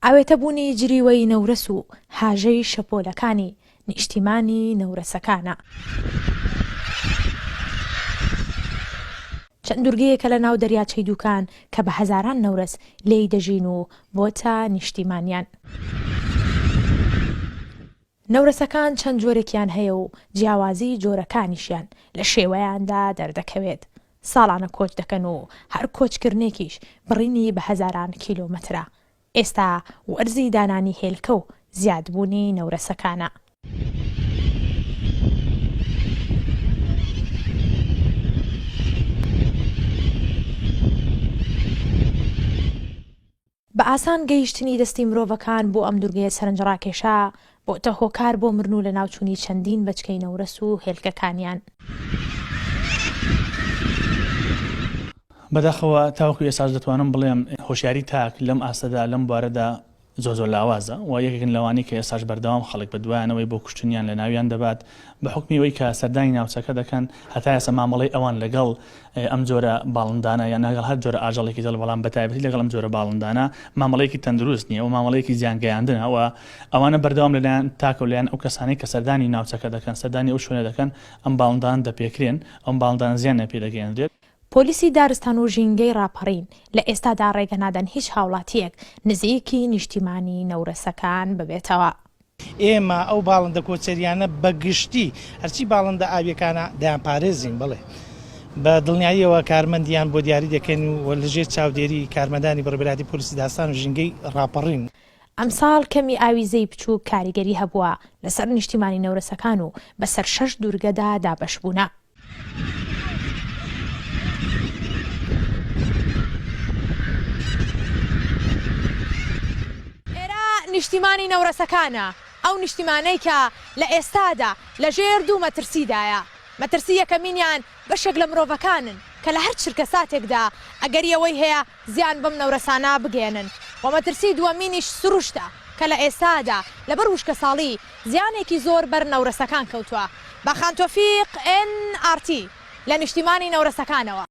ئاوێتەبوونی جریوەی نەورەس و هاژەی شەپۆلەکانی نیشتیمانی نەورەسەکانە. چەند دوورگەیەکە لە ناو دەریاچەی دووکان کە بە هەزاران نەورەس لێی دەژین و بۆتە نیشتیمانیان. نەورەسەکان چەند جۆرێکیان هەیە و جیاوازی جۆرەکانیشیان لە شێوەیاندا دەردەکەوێت. ساڵانە کۆچ دەکەن و هەر کۆچکردنێکیش بڕینی بە هەزاران کیلۆمەترە. ئێستا وەرزی دانانی هێلکە و زیادبوونی نەورەسەکانە. بە ئاسان گەیشتنی دەستی مرۆڤەکان بۆ ئەم دوورگەیە سەرنجڕاکێشە بۆتە هۆکار بۆ مردن و لە ناوچوونی چەندین بەچکەی نەورەس و هێلکەکانیان. بەداخەوە تاوەکو ئێساش دەتوانم بڵێم هۆشیاری تاک لەم ئاستەدا لەم بوارەدا زۆر لاوازە و یەکێکن لەوانی کە ئێساش بەردەوام خەڵک بە دوایانەوەی بۆ کوشتنیان لە ناویان دەبات بە حکمیەوەی کە سەردانی ناوچەکە دەکەن هەتا ئێستا مامەڵەی ئەوان لەگەڵ ئەم جۆرە باڵندانە یان لەگەڵ هەر جۆرە ئاژەڵێکی دڵ بەڵام بەتایبەتی لەگەڵ ئەم جۆرە باڵندانە مامەڵەیەکی تەندروست نییە و مامەڵەیەکی زیانگەیاندنەوە ئەوانە بەردەوام لەلایەن تاکە و لایەن ئەو کەسانەی کە سەردانی ناوچەکە دەکەن سەردانی ئەو شوێنە دەکەن ئەم باڵندان دەپێکرێن ئەم باڵندان زیان نەپێدەگەێنرێت. پۆلیسی دارستان و ژینگەی ڕاپەڕین لە ئێستادا ڕێگە نادەن هیچ هاوڵاتیەک نزیکی نیشتیمانی نەورەسەکان ببێتەوە. ئێمە ئەو باڵندە کۆچەریانە بەگشتی هەرچی باڵندە ئاویەکانە دایان پارێزین بڵێ بە دڵنیاییەوە کارمەندیان بۆ دیاری دەکەن و لەژێر چاودێری کارمەندانی بەڕێبەراتی پۆلیسی دارستان و ژینگەی ڕاپەڕین. ئەمساڵ کەمی ئاویزەی بچووک کاریگەری هەبووە لەسەر نیشتیمانی نەورەسەکان و بەسەر 6 دوورگەدا دابەشبوونە. نیشتیمانی نەورەسەکانە ئەو نیشتیمانەی کە لە ئێستادا لە ژێر دوو مەترسیدایە. مەترسی یەکەمینیان بەشێک لە مرۆڤەکانن کە لە هەر چرکە ساتێکدا ئەگەریەوەی هەیە زیان بەم نەورەسانە بگێنن و مەترسی دووەمینیش سروشتە کە لە ئێستادا لەبەر وشکە ساڵی زیانێکی زۆر بەر نەورەسەکان کەوتووە. بەخان تۆفیق NRT لە نیشتیمانی نەورەسەکانەوە.